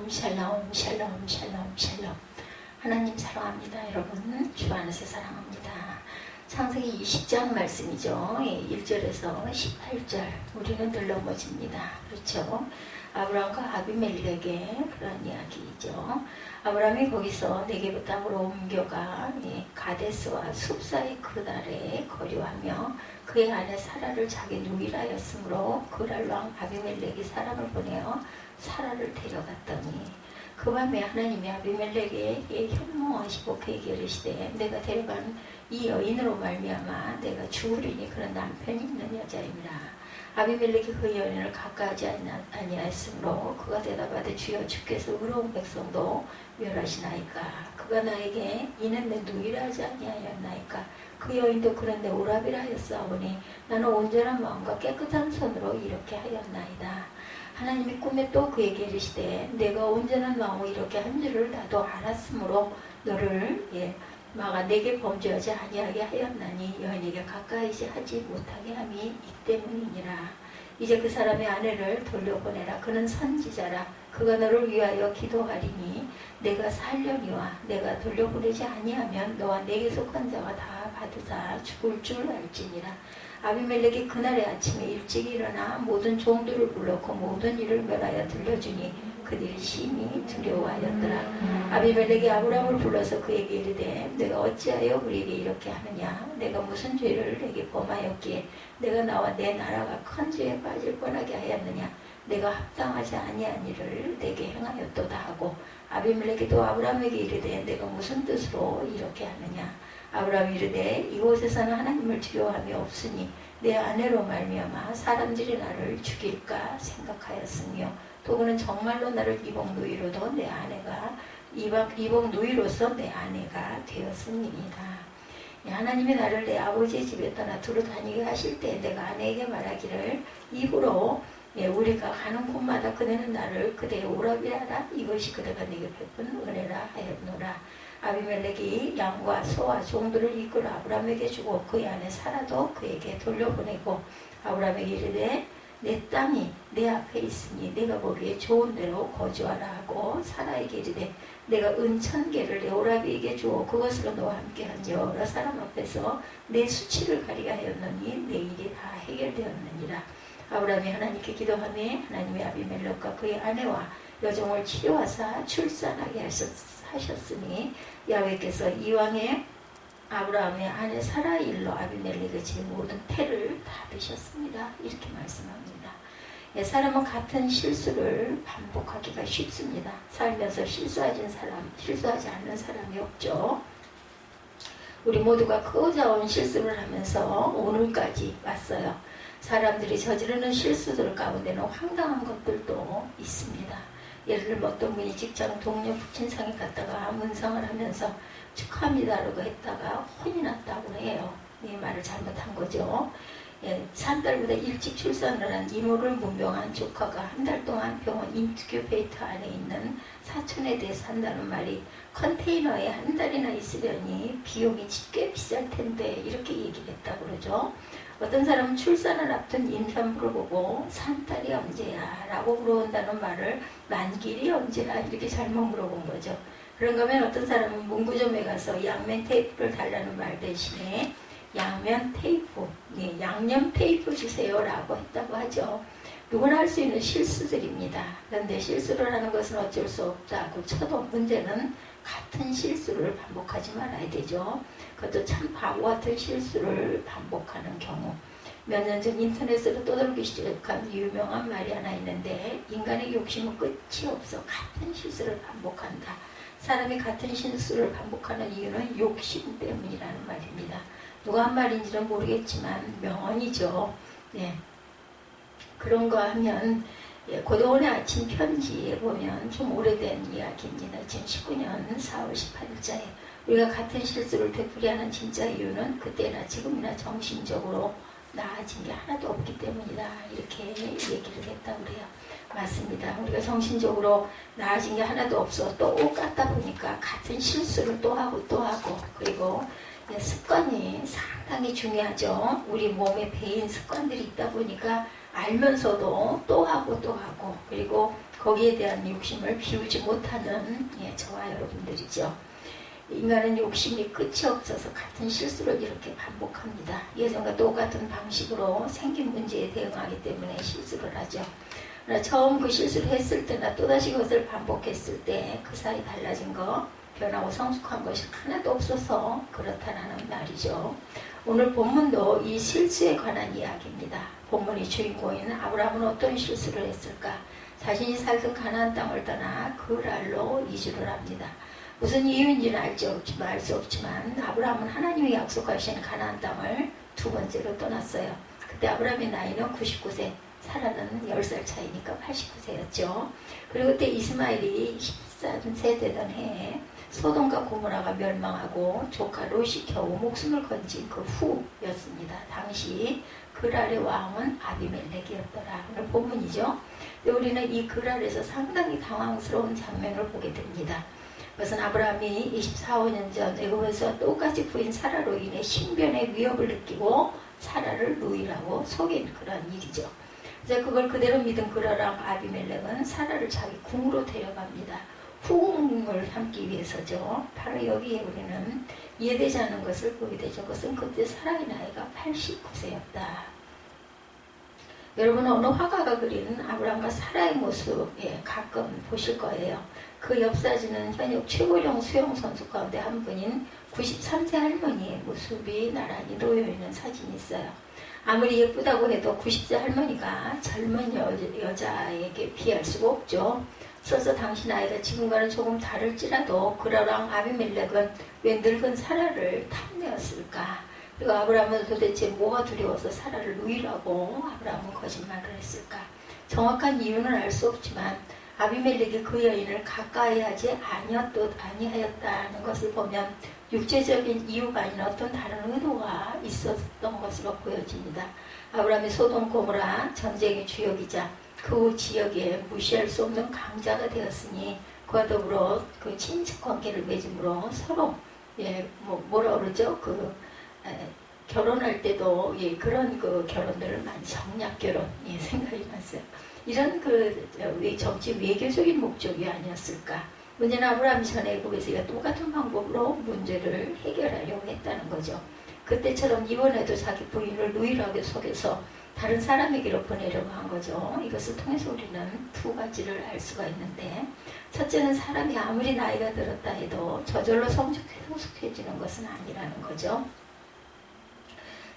샬롬 샬롬 샬롬 샬롬 샬롬. 하나님 사랑합니다. 여러분 주 안에서 사랑합니다. 창세기 20장 말씀이죠. 1절에서 18절 우리는 늘 넘어집니다. 그렇죠? 아브라함과 아비멜렉의 그런 이야기이죠. 아브라함이 거기서 네게부 땅으로 옮겨가 가데스와 숲 사이 그달에 거류하며 그의 아내 사라를 자기 누이라였으므로 그랄 왕 아비멜렉이 사람을 보내어 사라를 데려갔더니 그 밤에 하나님이 아비멜렉에게 현몽하시고 그에게 이르시되 내가 데려간 이 여인으로 말미암아 내가 죽으리니 그런 남편이 있는 여자입니다. 아비멜렉이 그 여인을 가까이하지 아니하였으므로 그가 대답하되 주여 주께서 의로운 백성도 멸하시나이까. 그가 나에게 이는 내 누이라 하지 아니하였나이까. 그 여인도 그런데 오라비라 하였사오니 나는 온전한 마음과 깨끗한 손으로 이렇게 하였나이다. 하나님이 꿈에 또 그에게 이르시되 내가 온전한 마음으로 이렇게 한 줄을 나도 알았으므로 너를 막아 내게 범죄하지 아니하게 하였나니 여인에게 가까이지 하지 못하게 함이 이 때문이니라. 이제 그 사람의 아내를 돌려보내라. 그는 선지자라. 그가 너를 위하여 기도하리니 내가 살려니와 내가 돌려보내지 아니하면 너와 내게 속한 자가 다 받으사 죽을 줄 알지니라. 아비멜렉이 그날의 아침에 일찍 일어나 모든 종들을 불렀고 모든 일을 멸하여 들려주니 그들이 심히 두려워하였더라. 아비멜렉이 아브라함을 불러서 그에게 이르되 내가 어찌하여 우리에게 이렇게 하느냐. 내가 무슨 죄를 내게 범하였기에 내가 나와 내 나라가 큰 죄에 빠질 뻔하게 하였느냐. 내가 합당하지 아니한 일을 내게 행하였도다 하고 아비멜렉이 또 아브라함에게 이르되 내가 무슨 뜻으로 이렇게 하느냐. 아브라함이 이르되 이곳에서는 하나님을 두려워함이 없으니 내 아내로 말미암아 사람들이 나를 죽일까 생각하였으며 또 그는 정말로 나를 이복 누이로도 내 아내가 이복 누이로서 내 아내가 되었습니다. 하나님이 나를 내 아버지의 집에 떠나 두루 다니게 하실 때 내가 아내에게 말하기를 이후로 우리가 가는 곳마다 그대는 나를 그대의 오라비라라. 이것이 그대가 내게 베푼 은혜라 하였노라. 아비멜렉이 양과 소와 종들을 이끌어 아브라함에게 주고 그의 아내 사라도 그에게 돌려보내고 아브라함에게 이르되 내 땅이 내 앞에 있으니 내가 거기에 좋은 데로 거주하라 하고 사라에게 이르되 내가 은 1000개를 내 오라비에게 주어 그것으로 너와 함께한 여러 사람 앞에서 내 수치를 가리게 하였노니 내 일이 다 해결되었느니라. 아브라함이 하나님께 기도하며 하나님의 아비멜렉과 그의 아내와 여종을 치료하사 출산하게 하셨으니 야훼께서 이왕에 아브라함의 아내 사라의 일로 아비멜렉의 제 모든 태를 닫으셨습니다. 이렇게 말씀합니다. 사람은 같은 실수를 반복하기가 쉽습니다. 살면서 실수하지 않는 사람이 없죠. 우리 모두가 크고자온 실수를 하면서 오늘까지 왔어요. 사람들이 저지르는 실수들 가운데는 황당한 것들도 있습니다. 예를 들면 어떤 분이 직장 동료 부친상에 갔다가 문상을 하면서 축하합니다라고 했다가 혼이 났다고 해요. 이 말을 잘못한 거죠. 3달보다 일찍 출산을 한 이모를 문병한 조카가 한 달 동안 병원 인큐베이터 안에 있는 사촌에 대해서 한다는 말이 컨테이너에 한 달이나 있으려니 비용이 꽤 비쌀 텐데 이렇게 얘기를 했다고 그러죠. 어떤 사람은 출산을 앞둔 임산부를 보고 산딸이 언제야? 라고 물어본다는 말을 만길이 언제야? 이렇게 잘못 물어본 거죠. 그런가 하면 어떤 사람은 문구점에 가서 양면 테이프를 달라는 말 대신에 양면 테이프, 양념 테이프 주세요 라고 했다고 하죠. 누구나 할 수 있는 실수들입니다. 그런데 실수를 하는 것은 어쩔 수 없다고 쳐도 문제는 같은 실수를 반복하지 말아야 되죠. 그것도 참 바보 같은 실수를 반복하는 경우. 몇 년 전 인터넷으로 떠돌기 시작한 유명한 말이 하나 있는데 인간의 욕심은 끝이 없어 같은 실수를 반복한다. 사람이 같은 실수를 반복하는 이유는 욕심 때문이라는 말입니다. 누가 한 말인지는 모르겠지만 명언이죠. 그런가 하면 고도원의 아침 편지에 보면 좀 오래된 이야기입니다. 2019년 4월 18일자에 우리가 같은 실수를 되풀이하는 진짜 이유는 그때나 지금이나 정신적으로 나아진 게 하나도 없기 때문이다. 이렇게 얘기를 했다고 그래요. 맞습니다. 우리가 정신적으로 나아진 게 하나도 없어 똑같다 보니까 같은 실수를 또 하고 그리고 습관이 상당히 중요하죠. 우리 몸에 배인 습관들이 있다 보니까 알면서도 또 하고 그리고 그 거기에 대한 욕심을 비우지 못하는 저와 여러분들이죠. 인간은 욕심이 끝이 없어서 같은 실수를 이렇게 반복합니다. 예전과 똑같은 방식으로 생긴 문제에 대응하기 때문에 실수를 하죠. 그러나 처음 그 실수를 했을 때나 또다시 그것을 반복했을 때 그 사이 달라진 거, 변하고 성숙한 것이 하나도 없어서 그렇다는 말이죠. 오늘 본문도 이 실수에 관한 이야기입니다. 본문의 주인공인 아브라함은 어떤 실수를 했을까? 자신이 살던 가나안 땅을 떠나 그랄로 이주를 합니다. 무슨 이유인지는 알 수 없지만 아브라함은 하나님이 약속하신 가나안 땅을 두 번째로 떠났어요. 그때 아브라함의 나이는 99세, 사라는 10살 차이니까 89세였죠. 그리고 그때 이스마엘이 13세 되던 해에 소돔과 고모라가 멸망하고 조카 롯이 겨우 목숨을 건진 그 후였습니다. 당시 그랄의 왕은 아비멜렉이었더라. 오늘 본문이죠. 근데 우리는 이 그랄에서 상당히 당황스러운 장면을 보게 됩니다. 그것은 아브라함이 24~25년 전 애굽에서 똑같이 부인 사라로 인해 신변의 위협을 느끼고 사라를 누이라고 속인 그런 일이죠. 이제 그걸 그대로 믿은 그랄랑 아비멜렉은 사라를 자기 궁으로 데려갑니다. 후궁을 삼기 위해서죠. 바로 여기에 우리는 이해되지 않는 것을 보게 되죠. 그것은 그때 사라의 나이가 89세였다. 여러분은 어느 화가가 그린 아브라함과 사라의 모습 가끔 보실 거예요. 그 옆 사진은 현역 최고령 수영 선수 가운데 한 분인 93세 할머니의 모습이 나란히 놓여있는 사진이 있어요. 아무리 예쁘다고 해도 90세 할머니가 젊은 여자에게 비할 수가 없죠. 그래서 당시 나이가 지금과는 조금 다를지라도 그라랑 아비멜렉은 왜 늙은 사라를 탐내었을까? 그리고 아브라함은 도대체 뭐가 두려워서 사라를 누이라고 아브라함은 거짓말을 했을까? 정확한 이유는 알 수 없지만 아비멜렉이 그 여인을 가까이 하지 아니하였다는 것을 보면 육체적인 이유가 아닌 어떤 다른 의도가 있었던 것으로 보여집니다. 아브라함이 소돔 고모라 전쟁의 주역이자 그 지역에 무시할 수 없는 강자가 되었으니 그와 더불어 그 친척 관계를 맺음으로 서로 뭐라 그러죠? 결혼할 때도 그런 결혼들을 많이 정략 결혼 생각이 났어요. 이런 정치 외교적인 목적이 아니었을까? 문제는 아브라함이 전 애굽에서 똑같은 방법으로 문제를 해결하려고 했다는 거죠. 그때처럼 이번에도 자기 부인을 누이라고 속여서 다른 사람에게로 보내려고 한 거죠. 이것을 통해서 우리는 두 가지를 알 수가 있는데, 첫째는 사람이 아무리 나이가 들었다 해도 저절로 성숙해지는 것은 아니라는 거죠.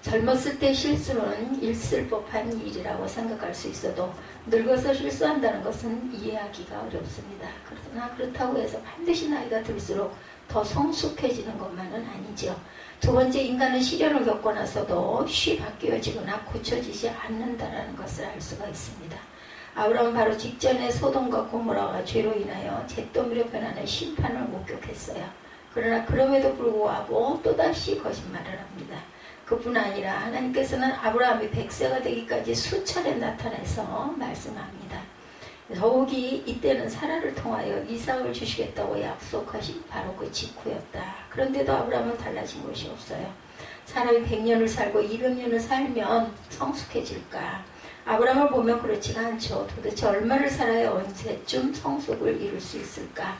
젊었을 때 실수는 있을 법한 일이라고 생각할 수 있어도 늙어서 실수한다는 것은 이해하기가 어렵습니다. 그러나 그렇다고 해서 반드시 나이가 들수록 더 성숙해지는 것만은 아니죠. 두 번째, 인간은 시련을 겪고 나서도 쉬 바뀌어지거나 고쳐지지 않는다는 것을 알 수가 있습니다. 아브라함은 바로 직전에 소돔과 고모라가 죄로 인하여 잿더미로 변하는 심판을 목격했어요. 그러나 그럼에도 불구하고 또다시 거짓말을 합니다. 그뿐 아니라 하나님께서는 아브라함이 100세가 되기까지 수차례 나타나서 말씀합니다. 더욱이 이때는 사라를 통하여 이삭을 주시겠다고 약속하신 바로 그 직후였다. 그런데도 아브라함은 달라진 것이 없어요. 사람이 100년을 살고 200년을 살면 성숙해질까? 아브라함을 보면 그렇지가 않죠. 도대체 얼마를 살아야 언제쯤 성숙을 이룰 수 있을까?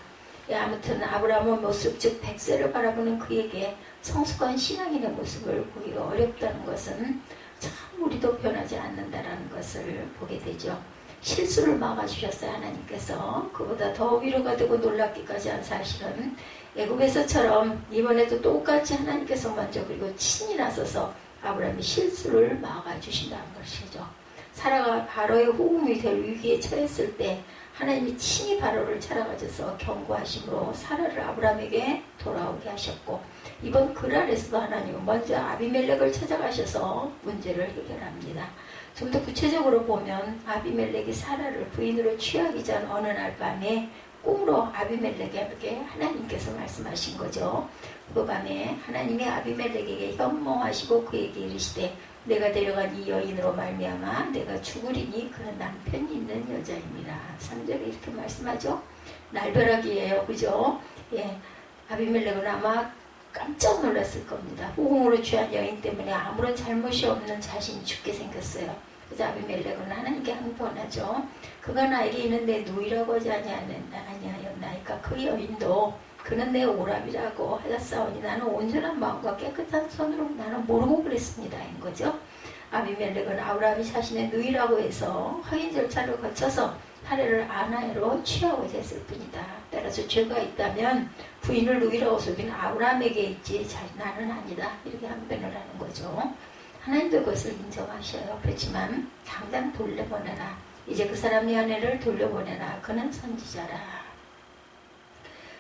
아무튼 아브라함의 모습, 즉 100세를 바라보는 그에게 성숙한 신앙인의 모습을 보기가 어렵다는 것은 참 우리도 변하지 않는다는 것을 보게 되죠. 실수를 막아주셨어요. 하나님께서. 그보다 더 위로가 되고 놀랍기까지 한 사실은 애굽에서처럼 이번에도 똑같이 하나님께서 먼저 그리고 친히 나서서 아브라함의 실수를 막아주신다는 것이죠. 사라가 바로의 후궁이 될 위기에 처했을 때 하나님이 친히 바로를 찾아가셔서 경고하심으로 사라를 아브라함에게 돌아오게 하셨고, 이번 그랄에서도 하나님은 먼저 아비멜렉을 찾아가셔서 문제를 해결합니다. 좀 더 구체적으로 보면 아비멜렉이 사라를 부인으로 취하기 전 어느 날 밤에 꿈으로 아비멜렉에게 하나님께서 말씀하신 거죠. 그 밤에 하나님이 아비멜렉에게 현몽하시고 그에게 이르시되 내가 데려간 이 여인으로 말미암아 내가 죽으리니 그는 남편이 있는 여자입니다. 3절에 이렇게 말씀하죠. 날벼락이에요. 그죠? 아비멜렉은 아마 깜짝 놀랐을 겁니다. 후궁으로 취한 여인 때문에 아무런 잘못이 없는 자신이 죽게 생겼어요. 그래서 아비멜렉은 하나님께 항변하죠. 그가 나에게 있는데 누이라고 하지 아니하였나이까. 그 여인도 그는 내 오랍이라고 하였사오니 나는 온전한 마음과 깨끗한 손으로 나는 모르고 그랬습니다. 인 거죠. 아비멜렉은 아브라함이 자신의 누이라고 해서 확인 절차를 거쳐서 할례를 아내로 취하고자 했을 뿐이다. 따라서 죄가 있다면 부인을 누이라고 속인 아브라함에게 있지 나는 아니다. 이렇게 항변을 하는 거죠. 하나님도 그것을 인정하셔요. 그렇지만 당장 돌려보내라. 이제 그 사람의 아내를 돌려보내라. 그는 선지자라.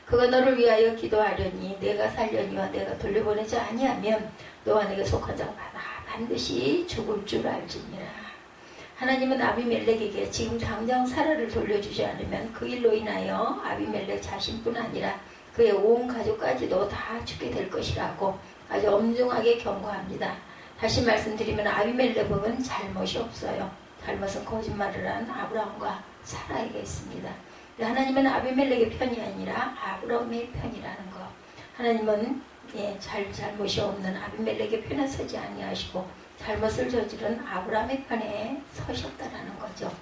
그가 너를 위하여 기도하려니 내가 살려니와 내가 돌려보내지 아니하면 너와 내게 속한 자가 반드시 죽을 줄 알지니라. 하나님은 아비멜렉에게 지금 당장 사라를 돌려주지 않으면 그 일로 인하여 아비멜렉 자신뿐 아니라 그의 온 가족까지도 다 죽게 될 것이라고 아주 엄중하게 경고합니다. 다시 말씀드리면 아비멜렉은 잘못이 없어요. 잘못은 거짓말을 한 아브라함과 사라에게 있습니다. 하나님은 아비멜렉의 편이 아니라 아브라함의 편이라는 것. 하나님은 잘못이 없는 아비멜렉의 편에 서지 아니하시고 잘못을 저지른 아브라함의 편에 서셨다라는 거죠.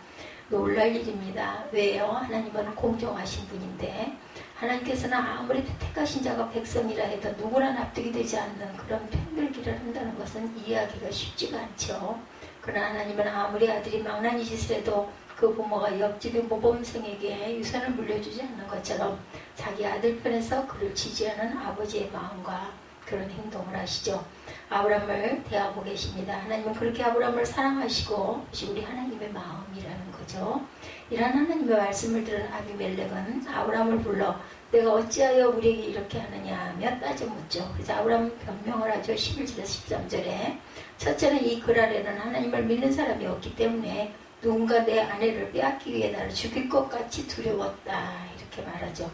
놀랄 일입니다. 왜요? 하나님은 공정하신 분인데 하나님께서는 아무리 택하신 자가 백성이라 해도 누구나 납득이 되지 않는 그런 편들기를 한다는 것은 이해하기가 쉽지가 않죠. 그러나 하나님은 아무리 아들이 망나니 짓을 해도 그 부모가 옆집의 모범생에게 유산을 물려주지 않는 것처럼 자기 아들 편에서 그를 지지하는 아버지의 마음과 그런 행동을 하시죠. 아브라함을 대하고 계십니다. 하나님은 그렇게 아브라함을 사랑하시고 우리 하나님의 마음이라는 거죠. 이런 하나님의 말씀을 들은 아비멜렉은 아브라함을 불러 내가 어찌하여 우리에게 이렇게 하느냐 따져 묻죠. 그래서 아브라함은 변명을 하죠. 11절에서 13절에 첫째는 이 글 아래는 하나님을 믿는 사람이 없기 때문에 누군가 내 아내를 빼앗기 위해 나를 죽일 것 같이 두려웠다. 이렇게 말하죠.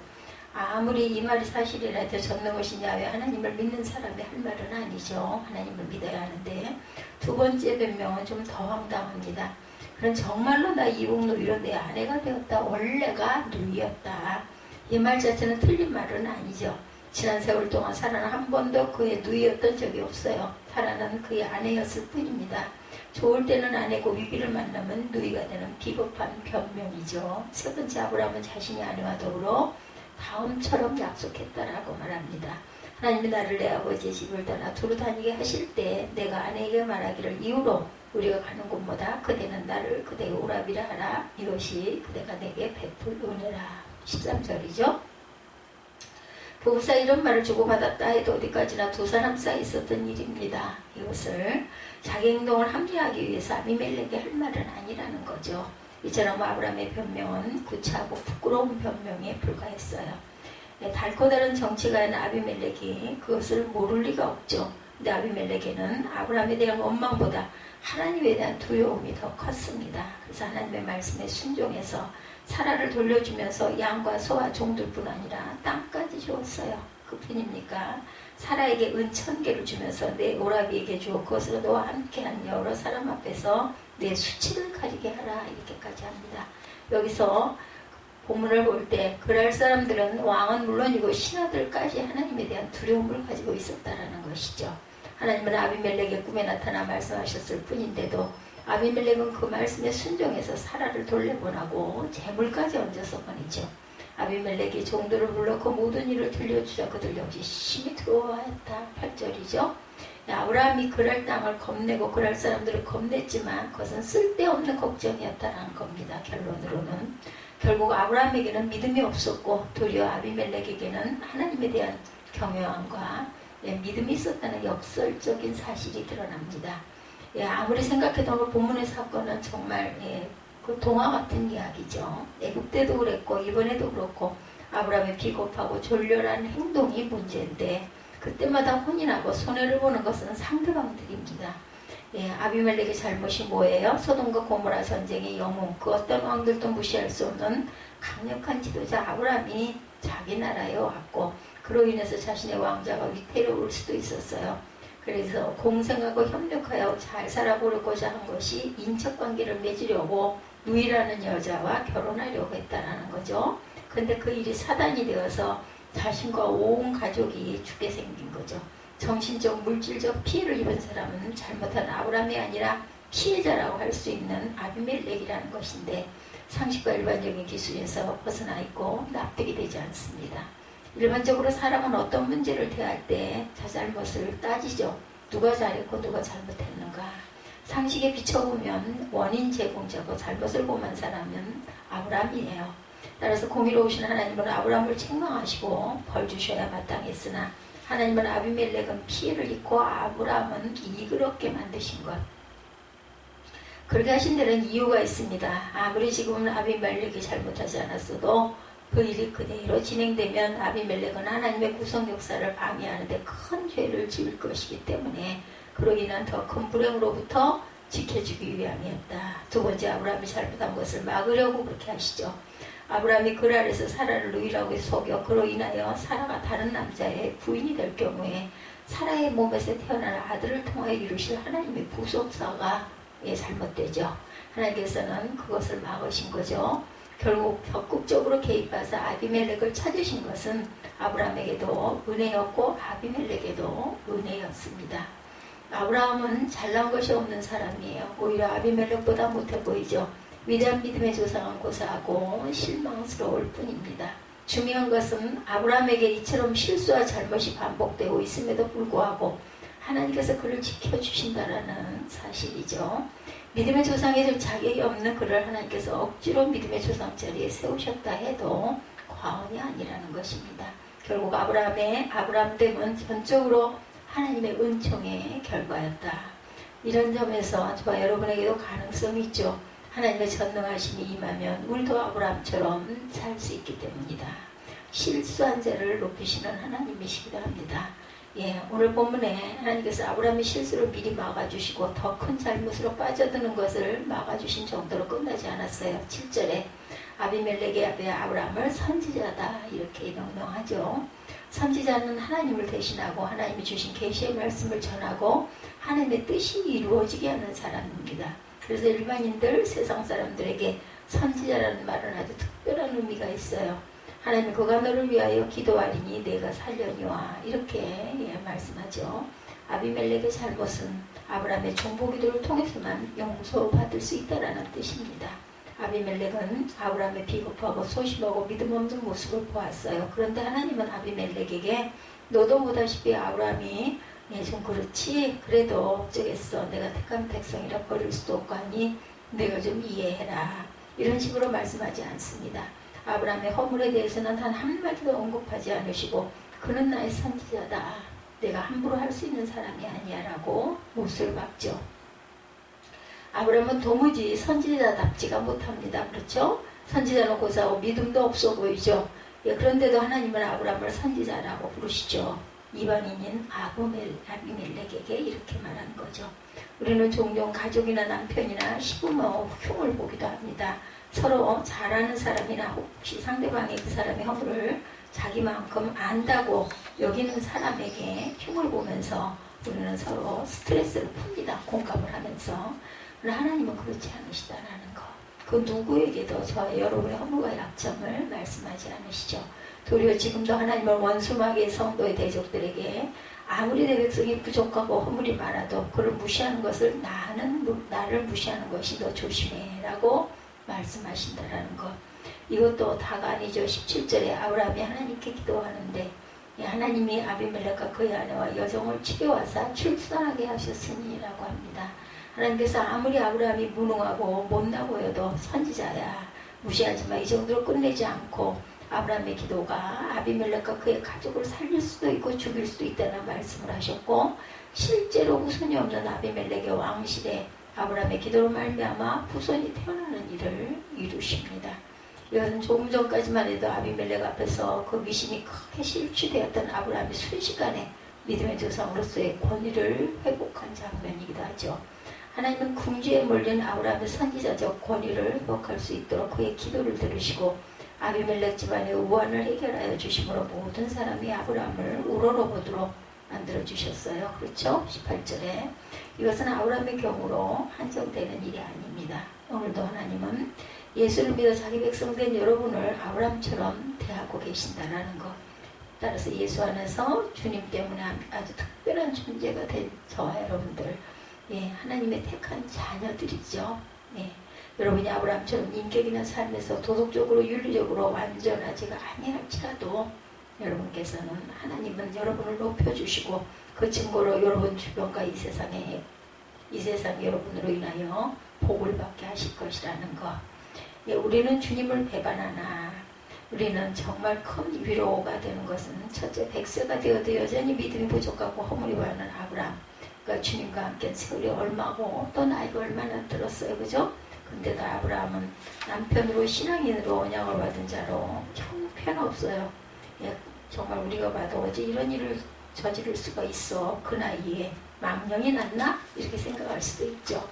아무리 이 말이 사실이라 해도 전능하신 야훼 하나님을 믿는 사람이 할 말은 아니죠. 하나님을 믿어야 하는데 두 번째 변명은 좀 더 황당합니다. 그럼 정말로 나 이복 누이로 내 아내가 되었다. 원래가 누이였다. 이 말 자체는 틀린 말은 아니죠. 지난 세월 동안 사라는 한 번도 그의 누이였던 적이 없어요. 사라는 그의 아내였을 뿐입니다. 좋을 때는 아내고 위기를 만나면 누이가 되는 비겁한 변명이죠. 세 번째 아브라함은 자신이 아내와 더불어 다음처럼 약속했다라고 말합니다. 하나님이 나를 내 아버지의 집을 떠나 두루 다니게 하실 때 내가 아내에게 말하기를 이후로 우리가 가는 곳마다 그대는 나를 그대의 오랍이라 하라. 이것이 그대가 내게 베풀 은혜라. 13절이죠. 부부 사이 이런 말을 주고받았다 해도 어디까지나 두 사람 사이 있었던 일입니다. 이것을 자기 행동을 합리화하기 위해서 아비멜렉이 할 말은 아니라는 거죠. 이처럼 아브라함의 변명은 구차하고 부끄러운 변명에 불과했어요. 달고 다른 정치가인 아비멜렉이 그것을 모를 리가 없죠. 근데 아비멜렉에는 아브라함에 대한 원망보다 하나님에 대한 두려움이 더 컸습니다. 그래서 하나님의 말씀에 순종해서 사라를 돌려주면서 양과 소와 종들뿐 아니라 땅까지 주었어요. 그뿐입니까? 사라에게 은 1000개를 주면서 내 오라비에게 주어 그것으로 너와 함께한 여러 사람 앞에서 내 수치를 가리게 하라. 이렇게까지 합니다. 여기서 본문을 볼 때 그럴 사람들은 왕은 물론이고 신하들까지 하나님에 대한 두려움을 가지고 있었다라는 것이죠. 하나님은 아비멜렉의 꿈에 나타나 말씀하셨을 뿐인데도 아비멜렉은 그 말씀에 순종해서 사라를 돌려보내고 재물까지 얹어서 보내죠. 아비멜렉이 종들을 불러 그 모든 일을 들려주자 그들 역시 심히 두려워하였다. 8절이죠. 아브라함이 그랄 땅을 겁내고 그랄 사람들을 겁냈지만 그것은 쓸데없는 걱정이었다는 겁니다. 결론으로는 결국 아브라함에게는 믿음이 없었고 도리어 아비멜렉에게는 하나님에 대한 경외함과 믿음이 있었다는 역설적인 사실이 드러납니다. 아무리 생각해도 그 본문의 사건은 정말 그 동화 같은 이야기죠. 애굽 때도 그랬고 이번에도 그렇고 아브라함의 비겁하고 졸렬한 행동이 문제인데 그때마다 혼인하고 손해를 보는 것은 상대방들입니다. 아비멜렉의 잘못이 뭐예요? 소돔과 고모라 전쟁의 영웅, 그 어떤 왕들도 무시할 수 없는 강력한 지도자 아브라함이 자기 나라에 왔고 그로 인해서 자신의 왕자가 위태로울 수도 있었어요. 그래서 공생하고 협력하여 잘 살아보려고자 한 것이 인척관계를 맺으려고 누이라는 여자와 결혼하려고 했다는 거죠. 근데 그 일이 사단이 되어서 자신과 온 가족이 죽게 생긴 거죠. 정신적, 물질적 피해를 입은 사람은 잘못한 아브라함이 아니라 피해자라고 할 수 있는 아비멜렉이라는 것인데 상식과 일반적인 기술에서 벗어나 있고 납득이 되지 않습니다. 일반적으로 사람은 어떤 문제를 대할 때 자잘못을 따지죠. 누가 잘했고 누가 잘못했는가. 상식에 비춰보면 원인 제공자고 잘못을 범한 사람은 아브라함이에요. 따라서 공의로우신 하나님은 아브라함을 책망하시고 벌 주셔야 마땅했으나 하나님은 아비멜렉은 피해를 입고 아브라함은 이익을 얻게 만드신 것. 그렇게 하신 데는 이유가 있습니다. 아무리 지금은 아비멜렉이 잘못하지 않았어도 그 일이 그대로 진행되면 아비멜렉은 하나님의 구속 역사를 방해하는데 큰 죄를 지을 것이기 때문에 그로 인한 더 큰 불행으로부터 지켜주기 위함이었다. 두 번째, 아브라함이 잘못한 것을 막으려고 그렇게 하시죠. 아브라함이 그 아래서 사라를 누이라고 속여 그로 인하여 사라가 다른 남자의 부인이 될 경우에 사라의 몸에서 태어난 아들을 통하여 이루실 하나님의 구속사가 잘못되죠. 하나님께서는 그것을 막으신 거죠. 결국 적극적으로 개입해서 아비멜렉을 찾으신 것은 아브라함에게도 은혜였고 아비멜렉에게도 은혜였습니다. 아브라함은 잘난 것이 없는 사람이에요. 오히려 아비멜렉보다 못해 보이죠. 위대한 믿음의 조상은 고사하고 실망스러울 뿐입니다. 중요한 것은 아브라함에게 이처럼 실수와 잘못이 반복되고 있음에도 불구하고 하나님께서 그를 지켜주신다라는 사실이죠. 믿음의 조상에 좀 자격이 없는 그를 하나님께서 억지로 믿음의 조상 자리에 세우셨다 해도 과언이 아니라는 것입니다. 결국 아브라함됨은 전적으로 하나님의 은총의 결과였다. 이런 점에서 저와 여러분에게도 가능성이 있죠. 하나님의 전능하심이 임하면 우리도 아브라함처럼 살 수 있기 때문이다. 실수한 자를 높이시는 하나님이시기도 합니다. 오늘 본문에 하나님께서 아브라함의 실수를 미리 막아주시고 더 큰 잘못으로 빠져드는 것을 막아주신 정도로 끝나지 않았어요. 7절에 아비멜렉의 아베 아브라함을 선지자다 이렇게 명명하죠. 선지자는 하나님을 대신하고 하나님이 주신 계시의 말씀을 전하고 하나님의 뜻이 이루어지게 하는 사람입니다. 그래서 일반인들, 세상 사람들에게 선지자라는 말은 아주 특별한 의미가 있어요. 하나님 그가 너를 위하여 기도하리니 내가 살려니와 이렇게 말씀하죠. 아비멜렉의 잘못은 아브라함의 중보기도를 통해서만 용서받을 수 있다라는 뜻입니다. 아비멜렉은 아브라함의 비겁하고 소심하고 믿음 없는 모습을 보았어요. 그런데 하나님은 아비멜렉에게 너도 보다시피 아브라함이 좀 그렇지 그래도 어쩌겠어 내가 택한 백성이라 버릴 수도 없고 하니 내가 좀 이해해라 이런 식으로 말씀하지 않습니다. 아브라함의 허물에 대해서는 단 한마디도 언급하지 않으시고 그는 나의 선지자다. 내가 함부로 할 수 있는 사람이 아니야 라고 못을 박죠. 아브라함은 도무지 선지자답지가 못합니다. 그렇죠? 선지자는 고사하고 믿음도 없어 보이죠. 그런데도 하나님은 아브라함을 선지자라고 부르시죠. 이방인인 아비멜렉에게 이렇게 말한 거죠. 우리는 종종 가족이나 남편이나 시부모 흉을 보기도 합니다. 서로 잘 아는 사람이나 혹시 상대방이 그 사람의 허물을 자기만큼 안다고 여기는 사람에게 흉을 보면서 우리는 서로 스트레스를 풉니다. 공감을 하면서. 그러나 하나님은 그렇지 않으시다라는 것. 그 누구에게도 저와 여러분의 허물과 약점을 말씀하지 않으시죠. 도리어 지금도 하나님은 원수마귀의 성도의 대적들에게 아무리 내 백성이 부족하고 허물이 많아도 그를 무시하는 것을 나를 무시하는 것이 더 조심해 라고 말씀하신다라는 것. 이것도 다가 아니죠. 17절에 아브라함이 하나님께 기도하는데 하나님이 아비멜렉과 그의 아내와 여종을 치료하사 출산하게 하셨으니 라고 합니다. 하나님께서 아무리 아브라함이 무능하고 못나 보여도 선지자야 무시하지만 이 정도로 끝내지 않고 아브라함의 기도가 아비멜렉과 그의 가족을 살릴 수도 있고 죽일 수도 있다는 말씀을 하셨고 실제로 후손이 없는 아비멜렉의 왕실에 아브라함의 기도로 말미암아 후손이 태어나는 일을 이루십니다. 이것은 조금 전까지만 해도 아비멜렉 앞에서 그 미신이 크게 실추되었던 아브라함이 순식간에 믿음의 조상으로서의 권위를 회복한 장면이기도 하죠. 하나님은 궁지에 몰린 아브라함의 선지자적 권위를 회복할 수 있도록 그의 기도를 들으시고 아비멜렉 집안의 우환을 해결하여 주심으로 모든 사람이 아브라함을 우러러보도록 만들어주셨어요. 그렇죠? 18절에 이것은 아브라함의 경우로 한정되는 일이 아닙니다. 오늘도 하나님은 예수를 믿어 자기 백성 된 여러분을 아브라함처럼 대하고 계신다는 것. 따라서 예수 안에서 주님 때문에 아주 특별한 존재가 된 저와 여러분들 예, 하나님의 택한 자녀들이죠. 예, 여러분이 아브라함처럼 인격 있는 삶에서 도덕적으로 윤리적으로 완전하지가 아니할지라도 여러분께서는 하나님은 여러분을 높여주시고 그 증거로 여러분 주변과 이 세상 여러분으로 인하여 복을 받게 하실 것이라는 것. 예, 우리는 주님을 배반하나 우리는 정말 큰 위로가 되는 것은 첫째 100세가 되어도 여전히 믿음이 부족하고 허물이 많은 아브라함. 그러니까 주님과 함께 세월이 얼마고 또 나이가 얼마나 들었어요. 그죠? 근데도 아브라함은 남편으로 신앙인으로 언약을 받은 자로 형편없어요. 예, 정말 우리가 봐도 어제 이런 일을 저지를 수가 있어. 그 나이에 망령이 났나? 이렇게 생각할 수도 있죠.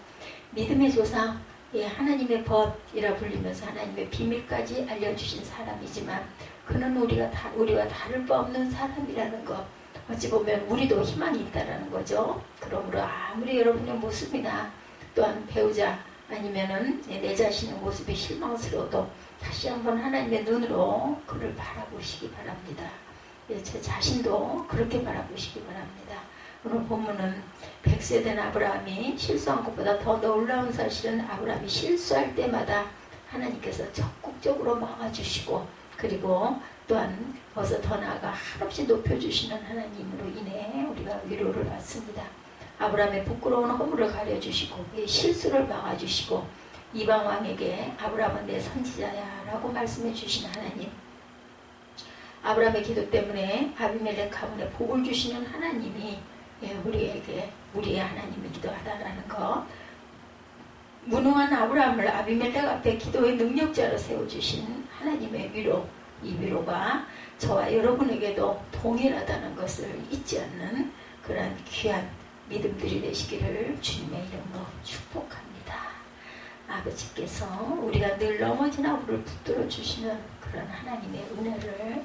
믿음의 조상, 예, 하나님의 법이라 불리면서 하나님의 비밀까지 알려주신 사람이지만 그는 우리와 다를 바 없는 사람이라는 것. 어찌 보면 우리도 희망이 있다라는 거죠. 그러므로 아무리 여러분의 모습이나 또한 배우자 아니면은 내 자신의 모습이 실망스러워도 다시 한번 하나님의 눈으로 그를 바라보시기 바랍니다. 예, 제 자신도 그렇게 바라보시기 바랍니다. 오늘 본문은 100세 된 아브라함이 실수한 것보다 더 놀라운 사실은 아브라함이 실수할 때마다 하나님께서 적극적으로 막아주시고 그리고 또한 어서 더 나아가 한없이 높여주시는 하나님으로 인해 우리가 위로를 받습니다. 아브라함의 부끄러운 허물을 가려주시고 그의 실수를 막아주시고 이방 왕에게 아브라함은 내 선지자야 라고 말씀해 주신 하나님, 아브라함의 기도 때문에 아비멜렉 가문에 복을 주시는 하나님이 우리에게 우리의 하나님이기도 하다라는 것, 무능한 아브라함을 아비멜렉 앞에 기도의 능력자로 세워주신 하나님의 위로, 이 위로가 저와 여러분에게도 동일하다는 것을 잊지 않는 그러한 귀한 믿음들이 되시기를 주님의 이름으로 축복합니다. 아버지께서 우리가 늘 넘어지나 우리를 붙들어 주시는 그런 하나님의 은혜를